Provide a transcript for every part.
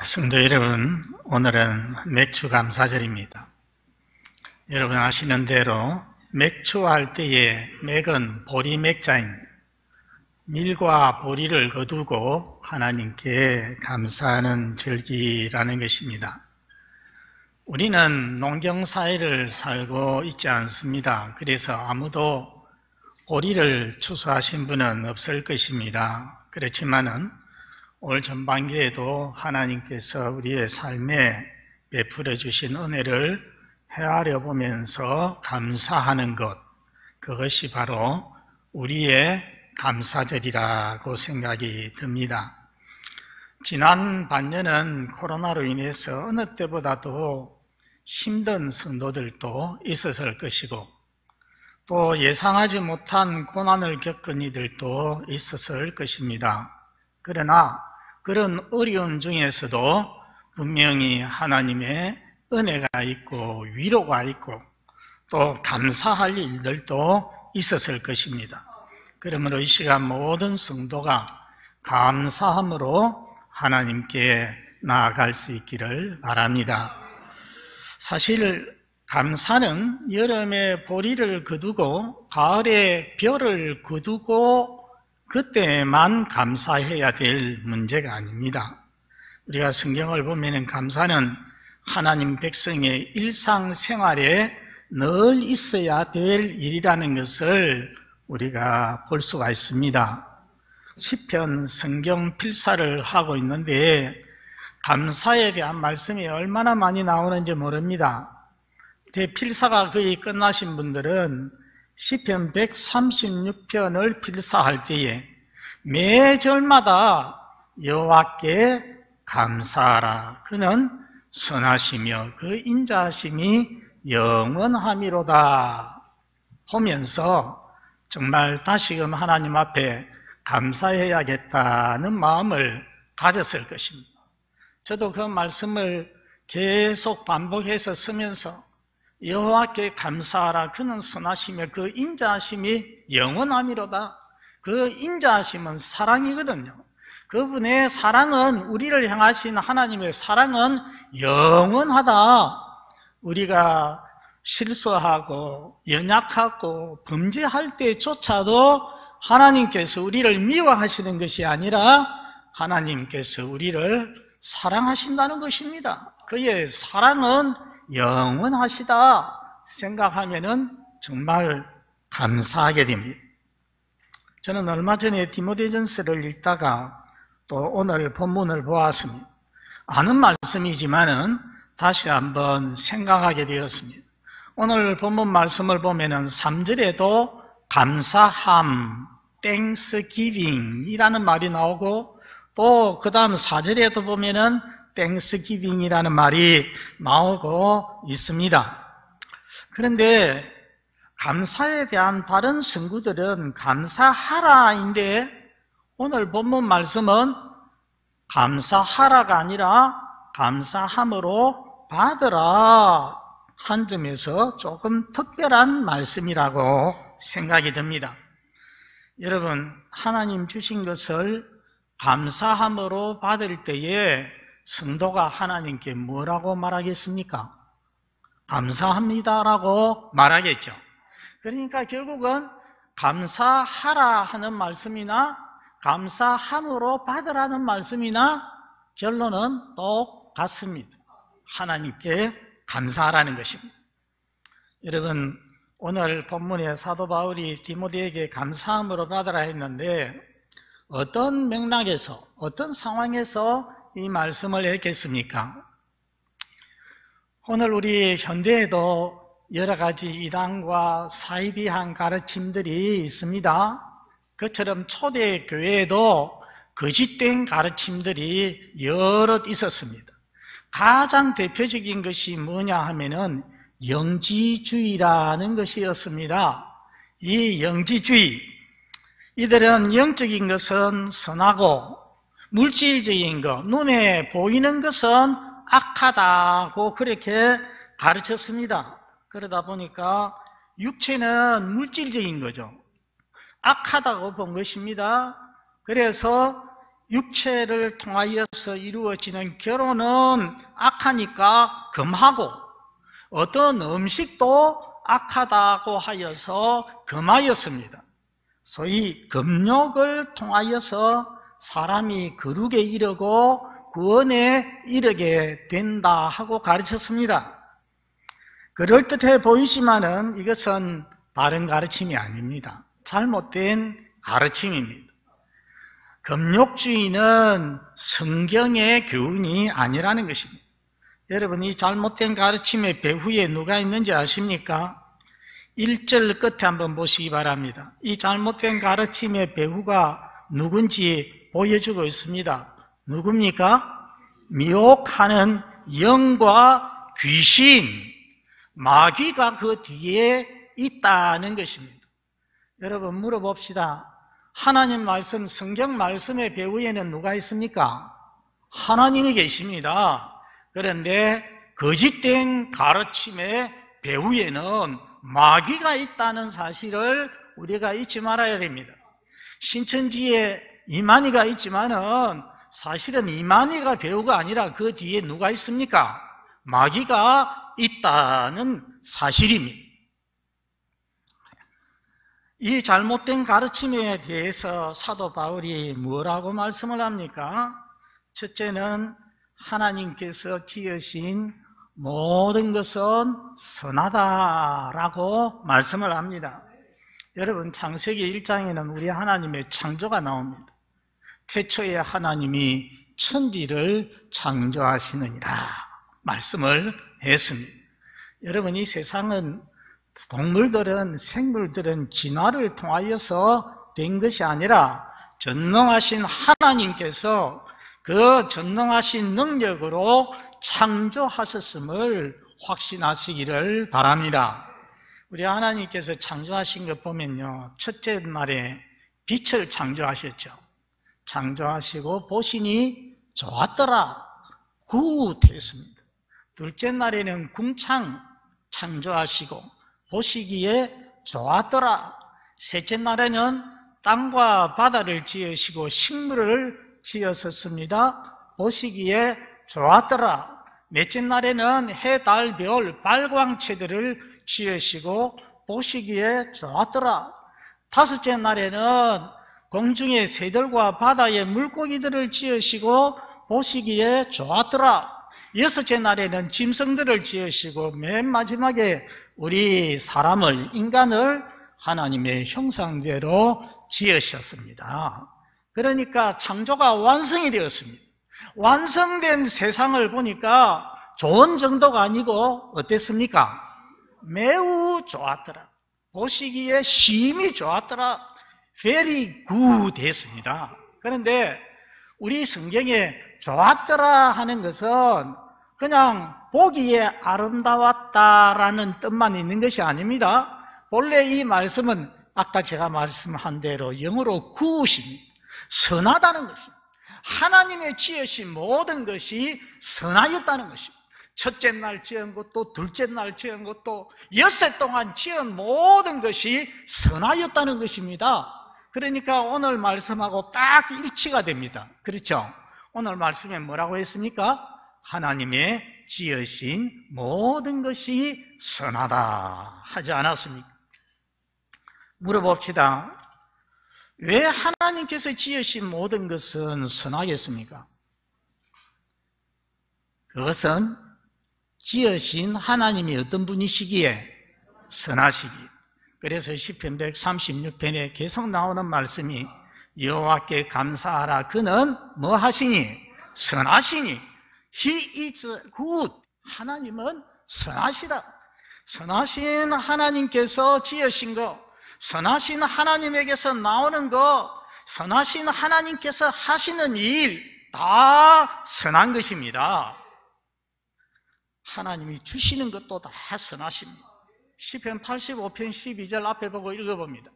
성도 여러분, 오늘은 맥주 감사절입니다. 여러분 아시는 대로 맥주할 때에 맥은 보리 맥자입니다. 밀과 보리를 거두고 하나님께 감사하는 절기라는 것입니다. 우리는 농경사회를 살고 있지 않습니다. 그래서 아무도 보리를 추수하신 분은 없을 것입니다. 그렇지만은 올 전반기에도 하나님께서 우리의 삶에 베풀어 주신 은혜를 헤아려 보면서 감사하는 것, 그것이 바로 우리의 감사절이라고 생각이 듭니다. 지난 반년은 코로나로 인해서 어느 때보다도 힘든 성도들도 있었을 것이고, 또 예상하지 못한 고난을 겪은 이들도 있었을 것입니다. 그러나 그런 어려움 중에서도 분명히 하나님의 은혜가 있고 위로가 있고 또 감사할 일들도 있었을 것입니다. 그러므로 이 시간 모든 성도가 감사함으로 하나님께 나아갈 수 있기를 바랍니다. 사실 감사는 여름에 보리를 거두고 가을에 벼를 거두고 그때만 감사해야 될 문제가 아닙니다. 우리가 성경을 보면 감사는 하나님 백성의 일상생활에 늘 있어야 될 일이라는 것을 우리가 볼 수가 있습니다. 시편 성경 필사를 하고 있는데 감사에 대한 말씀이 얼마나 많이 나오는지 모릅니다. 제 필사가 거의 끝나신 분들은 시편 136편을 필사할 때에 매 절마다 여호와께 감사하라. 그는 선하시며 그 인자하심이 영원함이로다 하면서 정말 다시금 하나님 앞에 감사해야겠다는 마음을 가졌을 것입니다. 저도 그 말씀을 계속 반복해서 쓰면서 여호와께 감사하라. 그는 선하시며 그 인자하심이 영원함이로다. 그 인자하심은 사랑이거든요. 그분의 사랑은, 우리를 향하신 하나님의 사랑은 영원하다. 우리가 실수하고 연약하고 범죄할 때조차도 하나님께서 우리를 미워하시는 것이 아니라 하나님께서 우리를 사랑하신다는 것입니다. 그의 사랑은 영원하시다 생각하면은 정말 감사하게 됩니다. 저는 얼마 전에 디모데전서를 읽다가 또 오늘 본문을 보았습니다. 아는 말씀이지만은 다시 한번 생각하게 되었습니다. 오늘 본문 말씀을 보면은 3절에도 감사함, thanksgiving이라는 말이 나오고 또 그 다음 4절에도 보면은 땡스기빙이라는 말이 나오고 있습니다. 그런데 감사에 대한 다른 성구들은 감사하라인데 오늘 본문 말씀은 감사하라가 아니라 감사함으로 받으라 한 점에서 조금 특별한 말씀이라고 생각이 듭니다. 여러분, 하나님 주신 것을 감사함으로 받을 때에 성도가 하나님께 뭐라고 말하겠습니까? 감사합니다라고 말하겠죠. 그러니까 결국은 감사하라 하는 말씀이나 감사함으로 받으라는 말씀이나 결론은 똑같습니다. 하나님께 감사하라는 것입니다. 여러분, 오늘 본문에 사도 바울이 디모데에게 감사함으로 받으라 했는데 어떤 맥락에서, 어떤 상황에서 이 말씀을 했겠습니까? 오늘 우리 현대에도 여러 가지 이단과 사이비한 가르침들이 있습니다. 그처럼 초대 교회에도 거짓된 가르침들이 여럿 있었습니다. 가장 대표적인 것이 뭐냐 하면은 영지주의라는 것이었습니다. 이 영지주의, 이들은 영적인 것은 선하고 물질적인 것, 눈에 보이는 것은 악하다고 그렇게 가르쳤습니다. 그러다 보니까 육체는 물질적인 거죠. 악하다고 본 것입니다. 그래서 육체를 통하여서 이루어지는 결혼은 악하니까 금하고, 어떤 음식도 악하다고 하여서 금하였습니다. 소위 금욕을 통하여서 사람이 거룩에 이르고 구원에 이르게 된다 하고 가르쳤습니다. 그럴듯해 보이지만은 이것은 바른 가르침이 아닙니다. 잘못된 가르침입니다. 금욕주의는 성경의 교훈이 아니라는 것입니다. 여러분, 이 잘못된 가르침의 배후에 누가 있는지 아십니까? 1절 끝에 한번 보시기 바랍니다. 이 잘못된 가르침의 배후가 누군지 보여주고 있습니다. 누굽니까? 미혹하는 영과 귀신, 마귀가 그 뒤에 있다는 것입니다. 여러분, 물어봅시다. 하나님 말씀, 성경 말씀의 배후에는 누가 있습니까? 하나님이 계십니다. 그런데 거짓된 가르침의 배후에는 마귀가 있다는 사실을 우리가 잊지 말아야 됩니다. 신천지에 이만희가 있지만은 사실은 이만희가 배우가 아니라 그 뒤에 누가 있습니까? 마귀가 있다는 사실입니다. 이 잘못된 가르침에 대해서 사도 바울이 뭐라고 말씀을 합니까? 첫째는 하나님께서 지으신 모든 것은 선하다라고 말씀을 합니다. 여러분, 창세기 1장에는 우리 하나님의 창조가 나옵니다. 태초에 하나님이 천지를 창조하시느니라 말씀을 했습니다. 여러분, 이 세상은 동물들은, 생물들은 진화를 통하여서 된 것이 아니라 전능하신 하나님께서 그 전능하신 능력으로 창조하셨음을 확신하시기를 바랍니다. 우리 하나님께서 창조하신 것 보면요, 첫째 날에 빛을 창조하셨죠. 창조하시고 보시니 좋았더라, 굿했습니다. 둘째 날에는 궁창 창조하시고 보시기에 좋았더라. 셋째 날에는 땅과 바다를 지으시고 식물을 지으셨습니다. 보시기에 좋았더라. 넷째 날에는 해, 달, 별, 발광체들을 지으시고 보시기에 좋았더라. 다섯째 날에는 공중의 새들과 바다의 물고기들을 지으시고 보시기에 좋았더라. 여섯째 날에는 짐승들을 지으시고 맨 마지막에 우리 사람을, 인간을 하나님의 형상대로 지으셨습니다. 그러니까 창조가 완성이 되었습니다. 완성된 세상을 보니까 좋은 정도가 아니고 어땠습니까? 매우 좋았더라. 보시기에 심히 좋았더라. very good 했습니다. 그런데 우리 성경에 좋았더라 하는 것은 그냥 보기에 아름다웠다라는 뜻만 있는 것이 아닙니다. 본래 이 말씀은 아까 제가 말씀한 대로 영어로 good입니다. 선하다는 것입니다. 하나님의 지으신 모든 것이 선하였다는 것입니다. 첫째 날 지은 것도, 둘째 날 지은 것도, 엿새 동안 지은 모든 것이 선하였다는 것입니다. 그러니까 오늘 말씀하고 딱 일치가 됩니다. 그렇죠? 오늘 말씀에 뭐라고 했습니까? 하나님의 지으신 모든 것이 선하다 하지 않았습니까? 물어봅시다. 왜 하나님께서 지으신 모든 것은 선하겠습니까? 그것은 지으신 하나님이 어떤 분이시기에 선하시기에. 그래서 시편 136편에 계속 나오는 말씀이 여호와께 감사하라. 그는 뭐 하시니? 선하시니. He is good. 하나님은 선하시다. 선하신 하나님께서 지으신 것, 선하신 하나님에게서 나오는 것, 선하신 하나님께서 하시는 일, 다 선한 것입니다. 하나님이 주시는 것도 다 선하십니다. 시편 85편 12절 앞에 보고 읽어봅니다.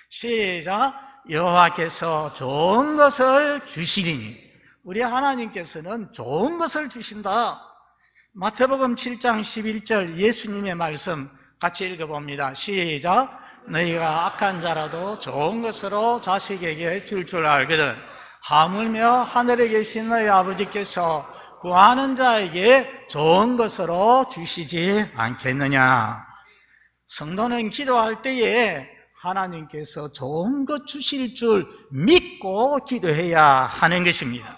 시작. 여호와께서 좋은 것을 주시리니. 우리 하나님께서는 좋은 것을 주신다. 마태복음 7장 11절 예수님의 말씀 같이 읽어봅니다. 시작. 너희가 악한 자라도 좋은 것으로 자식에게 줄 알거든 하물며 하늘에 계신 너희 아버지께서 구하는 자에게 좋은 것으로 주시지 않겠느냐. 성도는 기도할 때에 하나님께서 좋은 것 주실 줄 믿고 기도해야 하는 것입니다.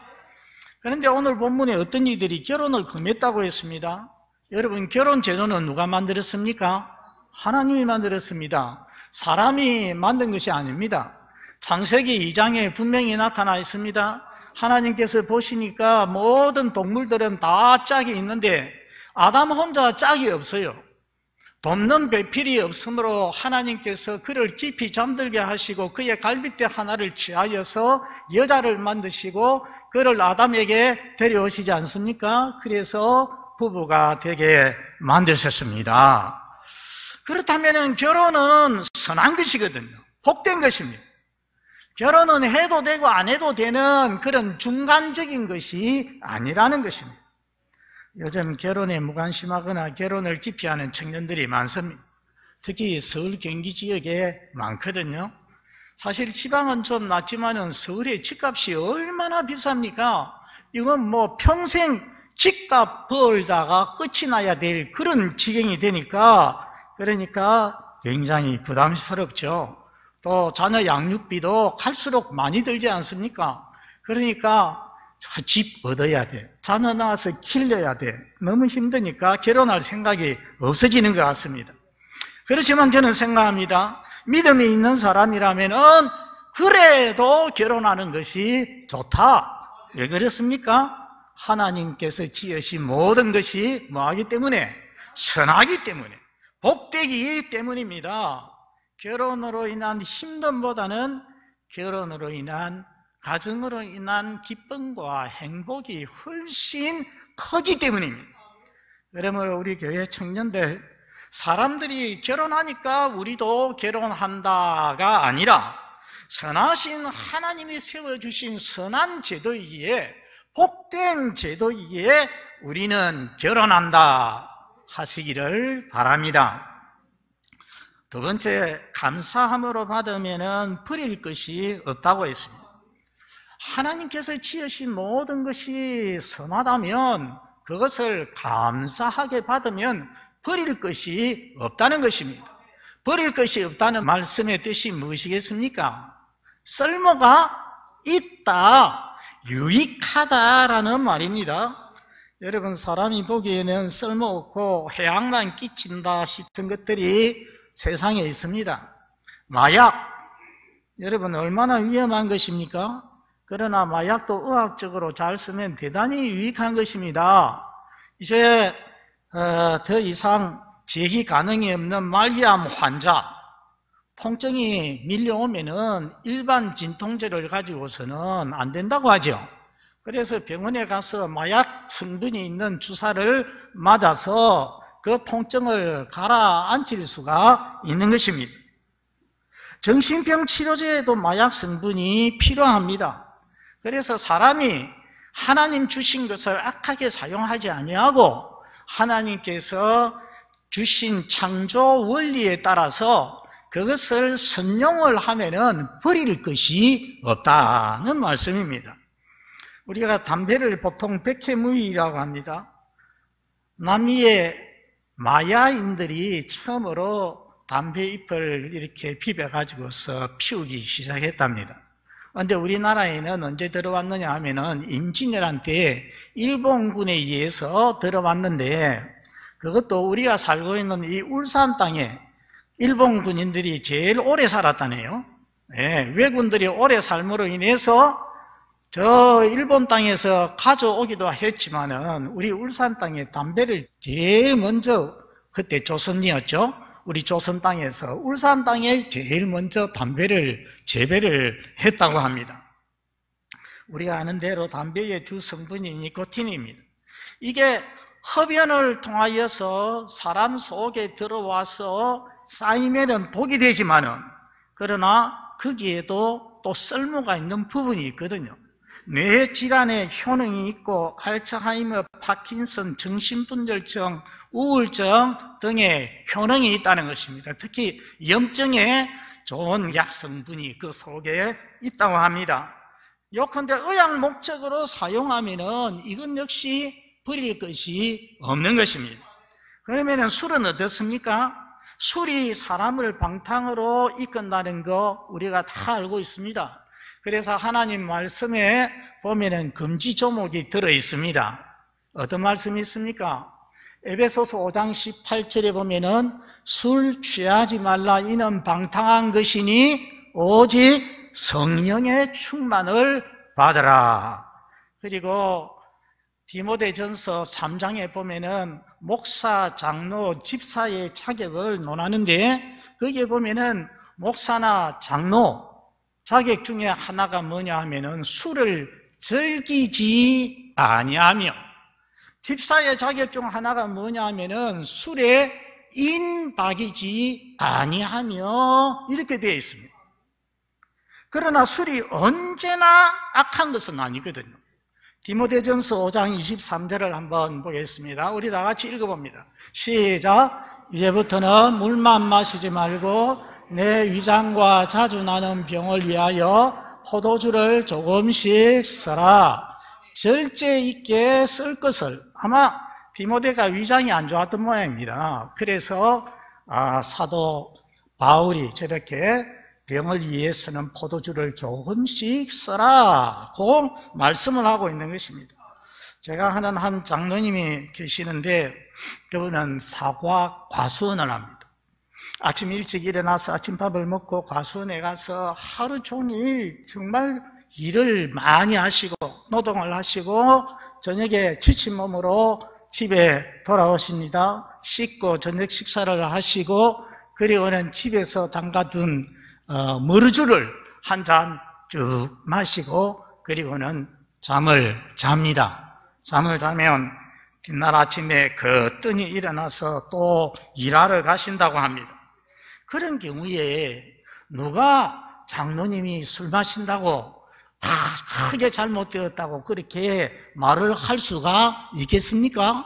그런데 오늘 본문에 어떤 이들이 결혼을 금했다고 했습니다. 여러분, 결혼 제도는 누가 만들었습니까? 하나님이 만들었습니다. 사람이 만든 것이 아닙니다. 창세기 2장에 분명히 나타나 있습니다. 하나님께서 보시니까 모든 동물들은 다 짝이 있는데 아담 혼자 짝이 없어요. 돕는 배필이 없으므로 하나님께서 그를 깊이 잠들게 하시고 그의 갈빗대 하나를 취하여서 여자를 만드시고 그를 아담에게 데려오시지 않습니까? 그래서 부부가 되게 만드셨습니다. 그렇다면 결혼은 선한 것이거든요. 복된 것입니다. 결혼은 해도 되고 안 해도 되는 그런 중간적인 것이 아니라는 것입니다. 요즘 결혼에 무관심하거나 결혼을 기피하는 청년들이 많습니다. 특히 서울 경기 지역에 많거든요. 사실 지방은 좀 낫지만은 서울의 집값이 얼마나 비쌉니까? 이건 뭐 평생 집값 벌다가 끝이 나야 될 그런 지경이 되니까, 그러니까 굉장히 부담스럽죠. 또 자녀 양육비도 갈수록 많이 들지 않습니까? 그러니까 집 얻어야 돼. 자녀 낳아서 길러야 돼. 너무 힘드니까 결혼할 생각이 없어지는 것 같습니다. 그렇지만 저는 생각합니다. 믿음이 있는 사람이라면은 그래도 결혼하는 것이 좋다. 왜 그렇습니까? 하나님께서 지으신 모든 것이 뭐하기 때문에? 선하기 때문에, 복되기 때문입니다. 결혼으로 인한 힘듦보다는 결혼으로 인한, 가정으로 인한 기쁨과 행복이 훨씬 크기 때문입니다. 그러므로 우리 교회 청년들, 사람들이 결혼하니까 우리도 결혼한다가 아니라 선하신 하나님이 세워주신 선한 제도이기에, 복된 제도이기에 우리는 결혼한다 하시기를 바랍니다. 두 번째, 감사함으로 받으면 버릴 것이 없다고 했습니다. 하나님께서 지으신 모든 것이 선하다면 그것을 감사하게 받으면 버릴 것이 없다는 것입니다. 버릴 것이 없다는 말씀의 뜻이 무엇이겠습니까? 쓸모가 있다, 유익하다라는 말입니다. 여러분, 사람이 보기에는 쓸모없고 해악만 끼친다 싶은 것들이 세상에 있습니다. 마약, 여러분 얼마나 위험한 것입니까? 그러나 마약도 의학적으로 잘 쓰면 대단히 유익한 것입니다. 이제 더 이상 제기 가능이 없는 말기암 환자, 통증이 밀려오면은 일반 진통제를 가지고서는 안 된다고 하죠. 그래서 병원에 가서 마약 성분이 있는 주사를 맞아서 그 통증을 가라앉힐 수가 있는 것입니다. 정신병 치료제에도 마약 성분이 필요합니다. 그래서 사람이 하나님 주신 것을 악하게 사용하지 아니하고 하나님께서 주신 창조 원리에 따라서 그것을 선용을 하면은 버릴 것이 없다는 말씀입니다. 우리가 담배를 보통 백해무익이라고 합니다. 남미의 마야인들이 처음으로 담배 잎을 이렇게 비벼가지고서 피우기 시작했답니다. 그런데 우리나라에는 언제 들어왔느냐 하면은 임진왜란 때 일본군에 의해서 들어왔는데, 그것도 우리가 살고 있는 이 울산 땅에 일본 군인들이 제일 오래 살았다네요. 네, 왜군들이 오래 삶으로 인해서 저 일본 땅에서 가져오기도 했지만은 우리 울산 땅에 담배를 제일 먼저, 그때 조선이었죠. 우리 조선 땅에서 울산 땅에 제일 먼저 담배를 재배를 했다고 합니다. 우리가 아는 대로 담배의 주 성분이 니코틴입니다. 이게 흡연을 통하여서 사람 속에 들어와서 쌓이면은 독이 되지만은, 그러나 거기에도 또 쓸모가 있는 부분이 있거든요. 뇌 질환에 효능이 있고 알츠하이머, 파킨슨, 정신분열증, 우울증 등의 효능이 있다는 것입니다. 특히 염증에 좋은 약 성분이 그 속에 있다고 합니다. 요컨대 의학 목적으로 사용하면은 이건 역시 버릴 것이 없는 것입니다. 그러면은 술은 어떻습니까? 술이 사람을 방탕으로 이끈다는 거 우리가 다 알고 있습니다. 그래서 하나님 말씀에 보면은 금지 조목이 들어 있습니다. 어떤 말씀이 있습니까? 에베소서 5장 18절에 보면은 술 취하지 말라 이는 방탕한 것이니 오직 성령의 충만을 받으라. 그리고 디모데전서 3장에 보면은 목사, 장로, 집사의 자격을 논하는데 거기에 보면은 목사나 장로 자격 중에 하나가 뭐냐 하면은 술을 즐기지 아니하며, 집사의 자격 중 하나가 뭐냐 하면은 술에 인박이지 아니하며 이렇게 되어 있습니다. 그러나 술이 언제나 악한 것은 아니거든요. 디모데전서 5장 23절을 한번 보겠습니다. 우리 다 같이 읽어봅니다. 시작. 이제부터는 물만 마시지 말고 내 위장과 자주 나는 병을 위하여 포도주를 조금씩 써라. 절제 있게 쓸 것을. 아마 디모데가 위장이 안 좋았던 모양입니다. 그래서 사도 바울이 저렇게 병을 위해서는 포도주를 조금씩 써라고 말씀을 하고 있는 것입니다. 제가 하는 한 장로님이 계시는데 그분은 사과 과수원을 합니다. 아침 일찍 일어나서 아침밥을 먹고 과수원에 가서 하루 종일 정말 일을 많이 하시고 노동을 하시고 저녁에 지친 몸으로 집에 돌아오십니다. 씻고 저녁 식사를 하시고 그리고는 집에서 담가둔 머루주를 한 잔 쭉 마시고 그리고는 잠을 잡니다. 잠을 자면 뒷날 아침에 거뜬히 일어나서 또 일하러 가신다고 합니다. 그런 경우에 누가 장로님이 술 마신다고 다 크게 잘못되었다고 그렇게 말을 할 수가 있겠습니까?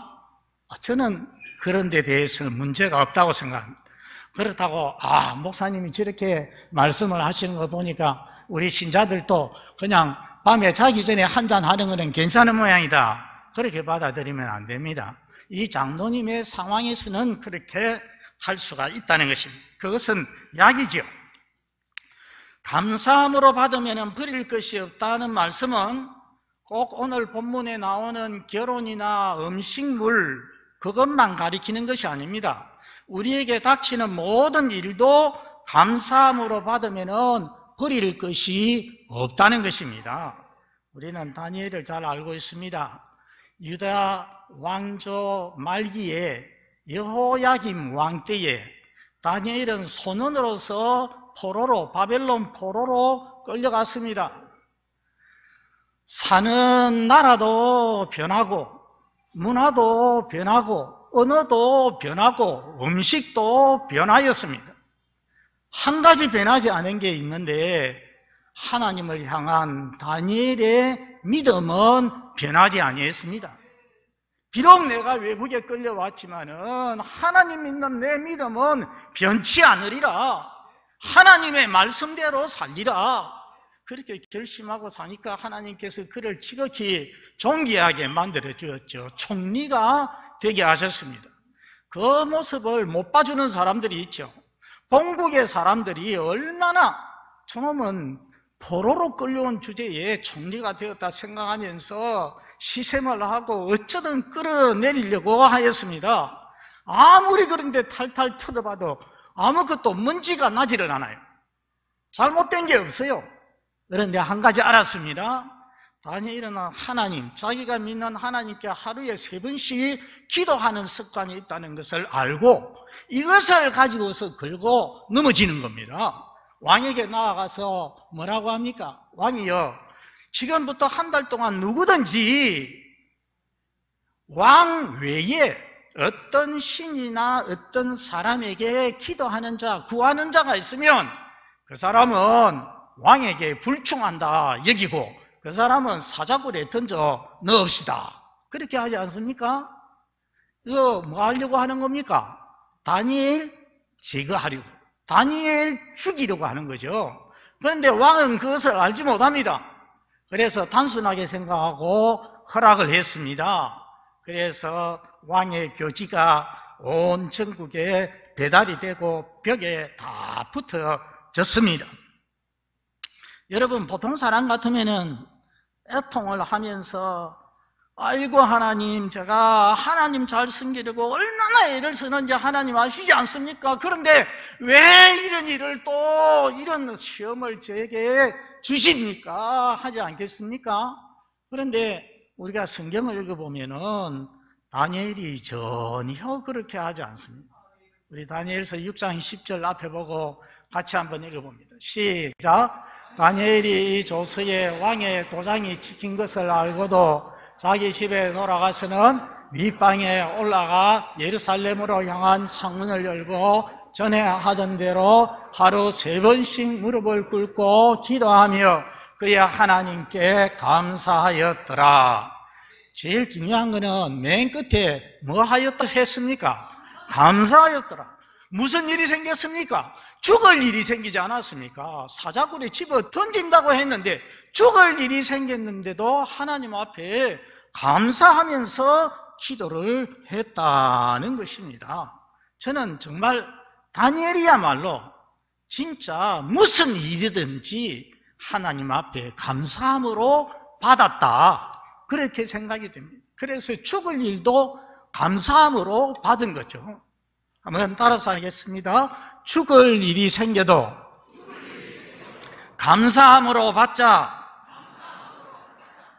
저는 그런 데 대해서는 문제가 없다고 생각합니다. 그렇다고 목사님이 저렇게 말씀을 하시는 거 보니까 우리 신자들도 그냥 밤에 자기 전에 한잔 하는 거는 괜찮은 모양이다, 그렇게 받아들이면 안 됩니다. 이 장로님의 상황에서는 그렇게 할 수가 있다는 것입니다. 그것은 약이죠. 감사함으로 받으면 버릴 것이 없다는 말씀은 꼭 오늘 본문에 나오는 결혼이나 음식물 그것만 가리키는 것이 아닙니다. 우리에게 닥치는 모든 일도 감사함으로 받으면 버릴 것이 없다는 것입니다. 우리는 다니엘을 잘 알고 있습니다. 유다 왕조 말기에 여호야김 왕 때에 다니엘은 소년으로서 바벨론 포로로 끌려갔습니다. 사는 나라도 변하고 문화도 변하고 언어도 변하고 음식도 변하였습니다. 한 가지 변하지 않은 게 있는데 하나님을 향한 다니엘의 믿음은 변하지 아니했습니다. 비록 내가 외국에 끌려왔지만은 하나님 믿는 내 믿음은 변치 않으리라. 하나님의 말씀대로 살리라. 그렇게 결심하고 사니까 하나님께서 그를 지극히 존귀하게 만들어 주었죠. 총리가 되게 하셨습니다. 그 모습을 못 봐주는 사람들이 있죠. 본국의 사람들이 얼마나 저놈은 포로로 끌려온 주제에 총리가 되었다 생각하면서 시샘을 하고 어쩌든 끌어내리려고 하였습니다. 아무리 그런데 탈탈 털어봐도 아무것도 문제가 나지를 않아요. 잘못된 게 없어요. 그런데 한 가지 알았습니다. 다니엘은 하나님, 자기가 믿는 하나님께 하루에 3번씩 기도하는 습관이 있다는 것을 알고 이것을 가지고서 걸고 넘어지는 겁니다. 왕에게 나아가서 뭐라고 합니까? 왕이여, 지금부터 한 달 동안 누구든지 왕 외에 어떤 신이나 어떤 사람에게 기도하는 자, 구하는 자가 있으면 그 사람은 왕에게 불충한다 여기고 그 사람은 사자굴에 던져 넣읍시다. 그렇게 하지 않습니까? 이거 뭐 하려고 하는 겁니까? 다니엘 제거하려고, 다니엘 죽이려고 하는 거죠. 그런데 왕은 그것을 알지 못합니다. 그래서 단순하게 생각하고 허락을 했습니다. 그래서 왕의 교지가 온 전국에 배달이 되고 벽에 다 붙어졌습니다. 여러분, 보통 사람 같으면은 애통을 하면서 아이고 하나님, 제가 하나님 잘 섬기려고 얼마나 애를 쓰는지 하나님 아시지 않습니까? 그런데 왜 이런 일을 또 이런 시험을 저에게 주십니까? 하지 않겠습니까? 그런데 우리가 성경을 읽어보면은 다니엘이 전혀 그렇게 하지 않습니다. 우리 다니엘서 6장 10절 앞에 보고 같이 한번 읽어봅니다. 시작. 다니엘이 조서에 왕의 도장이 찍힌 것을 알고도 자기 집에 돌아가서는 윗방에 올라가 예루살렘으로 향한 창문을 열고 전에 하던 대로 하루 3번씩 무릎을 꿇고 기도하며 그의 하나님께 감사하였더라. 제일 중요한 거는 맨 끝에 뭐 하였다 했습니까? 감사하였더라. 무슨 일이 생겼습니까? 죽을 일이 생기지 않았습니까? 사자굴에 집어 던진다고 했는데 죽을 일이 생겼는데도 하나님 앞에 감사하면서 기도를 했다는 것입니다. 저는 정말 다니엘이야말로 진짜 무슨 일이든지 하나님 앞에 감사함으로 받았다, 그렇게 생각이 됩니다. 그래서 죽을 일도 감사함으로 받은 거죠. 한번 따라서 하겠습니다. 죽을 일이 생겨도 감사함으로 받자.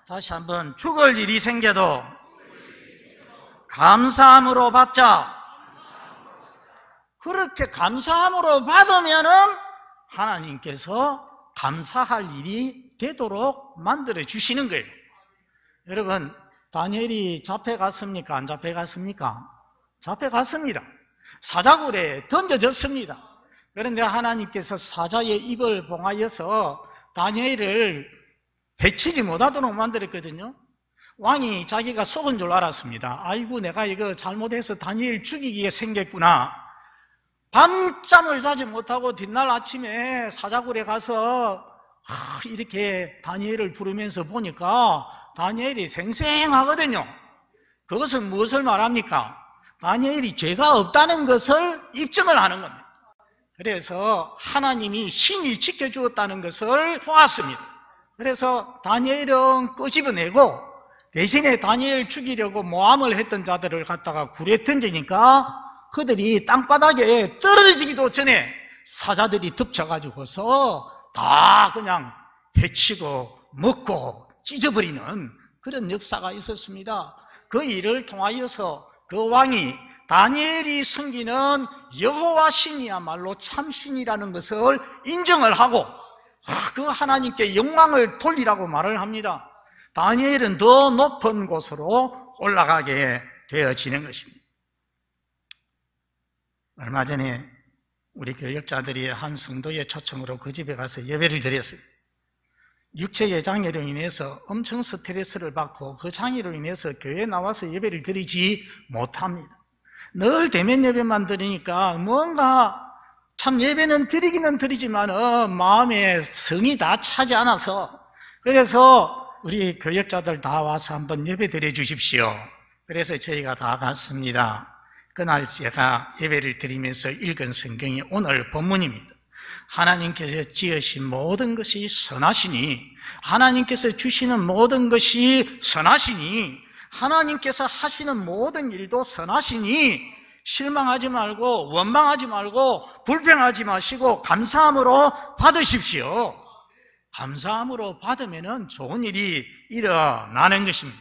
다시 한번, 죽을 일이 생겨도 감사함으로 받자. 그렇게 감사함으로 받으면은 하나님께서 감사할 일이 되도록 만들어 주시는 거예요. 여러분, 다니엘이 잡혀갔습니까? 안 잡혀갔습니까? 잡혀갔습니다. 사자굴에 던져졌습니다. 그런데 하나님께서 사자의 입을 봉하여서 다니엘을 해치지 못하도록 만들었거든요. 왕이 자기가 속은 줄 알았습니다. 아이고, 내가 이거 잘못해서 다니엘 죽이기에 생겼구나. 밤잠을 자지 못하고 뒷날 아침에 사자굴에 가서 이렇게 다니엘을 부르면서 보니까 다니엘이 생생하거든요. 그것은 무엇을 말합니까? 다니엘이 죄가 없다는 것을 입증을 하는 겁니다. 그래서 하나님이 신이 지켜주었다는 것을 보았습니다. 그래서 다니엘은 끄집어내고 대신에 다니엘 죽이려고 모함을 했던 자들을 갖다가 굴에 던지니까 그들이 땅바닥에 떨어지기도 전에 사자들이 덮쳐가지고서 다 그냥 해치고 먹고 찢어버리는 그런 역사가 있었습니다. 그 일을 통하여서 그 왕이 다니엘이 섬기는 여호와 신이야말로 참신이라는 것을 인정을 하고 그 하나님께 영광을 돌리라고 말을 합니다. 다니엘은 더 높은 곳으로 올라가게 되어지는 것입니다. 얼마 전에 우리 교역자들이 한 성도의 초청으로 그 집에 가서 예배를 드렸어요. 육체의 장애로 인해서 엄청 스트레스를 받고 그 장애로 인해서 교회에 나와서 예배를 드리지 못합니다. 늘 대면 예배만 드리니까 뭔가 참 예배는 드리기는 드리지만 마음에 성이 다 차지 않아서, 그래서 우리 교역자들 다 와서 한번 예배 드려 주십시오. 그래서 저희가 다 갔습니다. 그날 제가 예배를 드리면서 읽은 성경이 오늘 본문입니다. 하나님께서 지으신 모든 것이 선하시니, 하나님께서 주시는 모든 것이 선하시니, 하나님께서 하시는 모든 일도 선하시니 실망하지 말고 원망하지 말고 불평하지 마시고 감사함으로 받으십시오. 감사함으로 받으면 좋은 일이 일어나는 것입니다.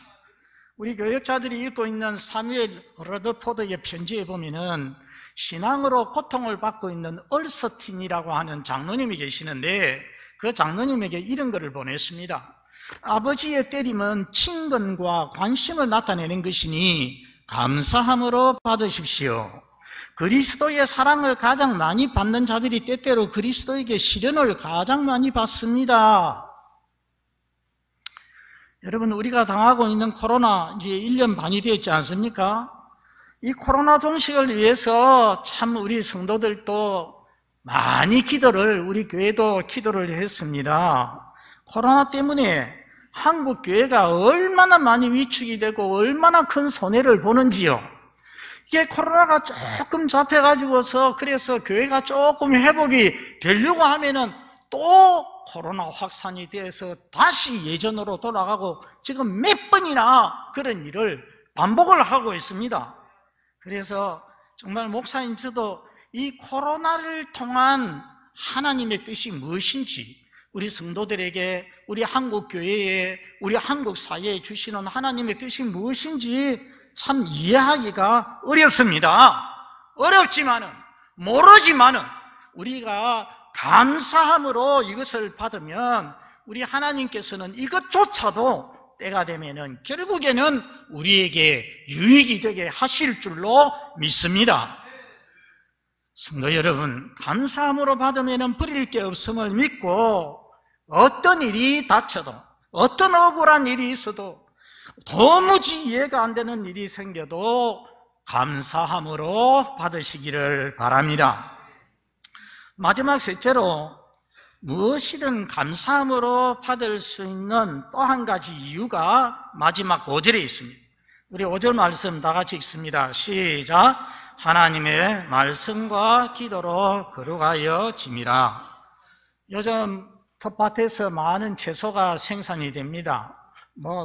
우리 교역자들이 읽고 있는 사무엘 러더포드의 편지에 보면은 신앙으로 고통을 받고 있는 얼서틴이라고 하는 장로님이 계시는데 그 장로님에게 이런 글을 보냈습니다. 아버지의 때림은 친근과 관심을 나타내는 것이니 감사함으로 받으십시오. 그리스도의 사랑을 가장 많이 받는 자들이 때때로 그리스도에게 시련을 가장 많이 받습니다. 여러분, 우리가 당하고 있는 코로나 이제 1년 반이 되었지 않습니까? 이 코로나 종식을 위해서 참 우리 성도들도 많이 기도를, 우리 교회도 기도를 했습니다. 코로나 때문에 한국 교회가 얼마나 많이 위축이 되고 얼마나 큰 손해를 보는지요. 이게 코로나가 조금 잡혀가지고서 그래서 교회가 조금 회복이 되려고 하면은 또 코로나 확산이 돼서 다시 예전으로 돌아가고 지금 몇 번이나 그런 일을 반복을 하고 있습니다. 그래서 정말 목사님 저도 이 코로나를 통한 하나님의 뜻이 무엇인지 우리 성도들에게 우리 한국 교회에 우리 한국 사회에 주시는 하나님의 뜻이 무엇인지 참 이해하기가 어렵습니다. 어렵지만은 모르지만은 우리가 감사함으로 이것을 받으면 우리 하나님께서는 이것조차도 때가 되면은 결국에는 우리에게 유익이 되게 하실 줄로 믿습니다. 성도 여러분, 감사함으로 받으면은 버릴 게 없음을 믿고 어떤 일이 닥쳐도 어떤 억울한 일이 있어도 도무지 이해가 안 되는 일이 생겨도 감사함으로 받으시기를 바랍니다. 마지막 셋째로 무엇이든 감사함으로 받을 수 있는 또 한 가지 이유가 마지막 5절에 있습니다. 우리 5절 말씀 다 같이 읽습니다. 시작. 하나님의 말씀과 기도로 거룩하여 짐이라. 요즘 텃밭에서 많은 채소가 생산이 됩니다.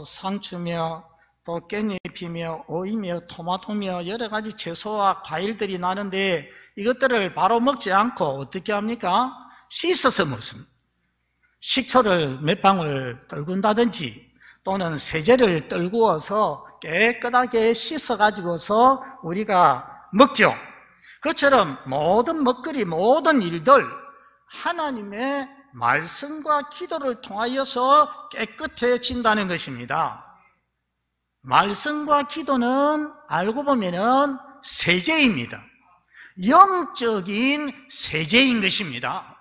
상추며 또 깻잎이며 오이며 토마토며 여러 가지 채소와 과일들이 나는데 이것들을 바로 먹지 않고 어떻게 합니까? 씻어서 먹습니다. 식초를 몇 방울 떨군다든지 또는 세제를 떨구어서 깨끗하게 씻어가지고서 우리가 먹죠. 그처럼 모든 먹거리, 모든 일들 하나님의 말씀과 기도를 통하여서 깨끗해진다는 것입니다. 말씀과 기도는 알고 보면은 세제입니다. 영적인 세제인 것입니다.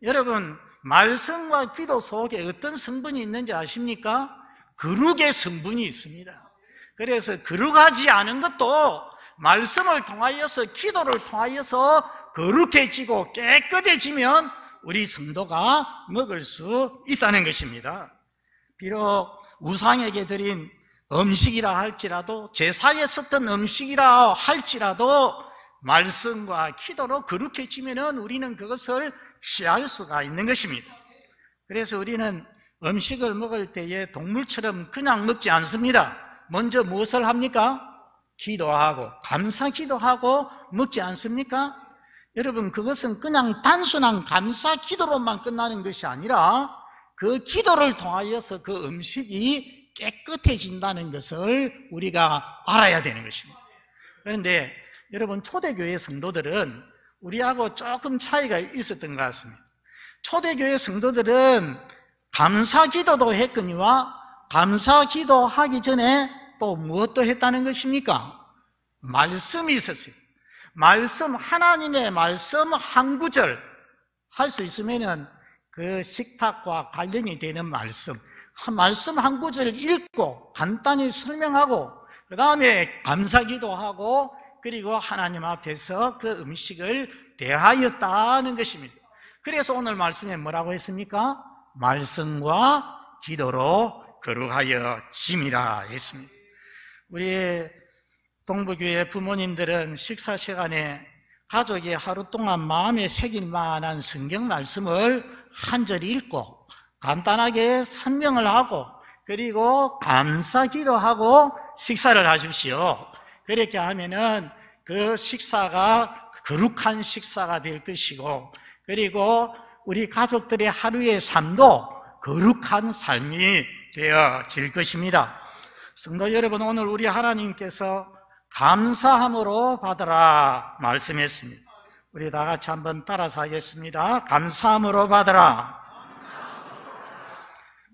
여러분, 말씀과 기도 속에 어떤 성분이 있는지 아십니까? 거룩의 성분이 있습니다. 그래서 거룩하지 않은 것도 말씀을 통하여서 기도를 통하여서 거룩해지고 깨끗해지면 우리 성도가 먹을 수 있다는 것입니다. 비록 우상에게 드린 음식이라 할지라도 제사에 썼던 음식이라 할지라도 말씀과 기도로 거룩해지면 우리는 그것을 취할 수가 있는 것입니다. 그래서 우리는 음식을 먹을 때에 동물처럼 그냥 먹지 않습니다. 먼저 무엇을 합니까? 기도하고 감사 기도하고 먹지 않습니까? 여러분, 그것은 그냥 단순한 감사 기도로만 끝나는 것이 아니라 그 기도를 통하여서 그 음식이 깨끗해진다는 것을 우리가 알아야 되는 것입니다. 그런데 여러분, 초대교회 성도들은 우리하고 조금 차이가 있었던 것 같습니다. 초대교회 성도들은 감사 기도도 했거니와 감사 기도하기 전에 또 무엇도 했다는 것입니까? 말씀이 있었어요. 말씀, 하나님의 말씀 한 구절 할 수 있으면은 그 식탁과 관련이 되는 말씀 한 구절 읽고 간단히 설명하고 그 다음에 감사 기도하고 그리고 하나님 앞에서 그 음식을 대하였다는 것입니다. 그래서 오늘 말씀에 뭐라고 했습니까? 말씀과 기도로 거룩하여 짐이라 했습니다. 우리 동부교회 부모님들은 식사 시간에 가족이 하루 동안 마음에 새길 만한 성경 말씀을 한 절 읽고 간단하게 설명을 하고 그리고 감사 기도하고 식사를 하십시오. 그렇게 하면은 그 식사가 거룩한 식사가 될 것이고 그리고 우리 가족들의 하루의 삶도 거룩한 삶이 되어질 것입니다. 성도 여러분, 오늘 우리 하나님께서 감사함으로 받으라 말씀했습니다. 우리 다 같이 한번 따라서 하겠습니다. 감사함으로 받으라.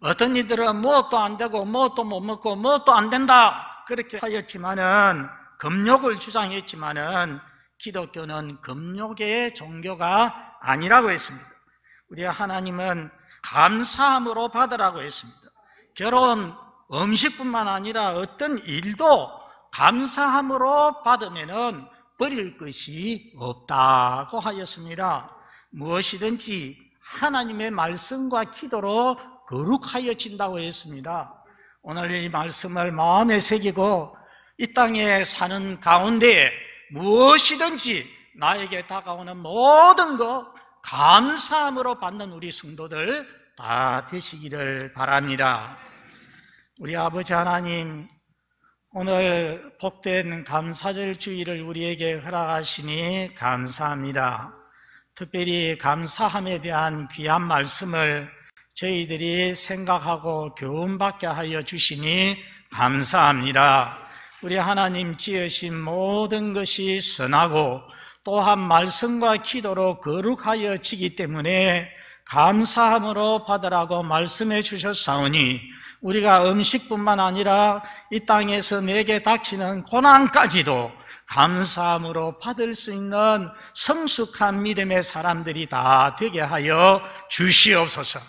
어떤 이들은 무엇도 안 되고 무엇도 못 먹고 무엇도 안 된다 그렇게 하였지만은 금욕을 주장했지만은 기독교는 금욕의 종교가 아니라고 했습니다. 우리 하나님은 감사함으로 받으라고 했습니다. 결혼 음식뿐만 아니라 어떤 일도 감사함으로 받으면은 버릴 것이 없다고 하였습니다. 무엇이든지 하나님의 말씀과 기도로 거룩하여진다고 했습니다. 오늘 이 말씀을 마음에 새기고 이 땅에 사는 가운데 무엇이든지 나에게 다가오는 모든 것 감사함으로 받는 우리 성도들 다 되시기를 바랍니다. 우리 아버지 하나님, 오늘 복된 감사절 주일을 우리에게 허락하시니 감사합니다. 특별히 감사함에 대한 귀한 말씀을 저희들이 생각하고 교훈받게 하여 주시니 감사합니다. 우리 하나님 지으신 모든 것이 선하고 또한 말씀과 기도로 거룩하여지기 때문에 감사함으로 받으라고 말씀해 주셨사오니 우리가 음식뿐만 아니라 이 땅에서 내게 닥치는 고난까지도 감사함으로 받을 수 있는 성숙한 믿음의 사람들이 다 되게 하여 주시옵소서.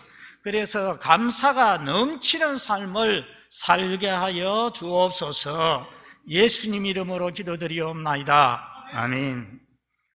그래서 감사가 넘치는 삶을 살게 하여 주옵소서. 예수님 이름으로 기도드리옵나이다. 아멘.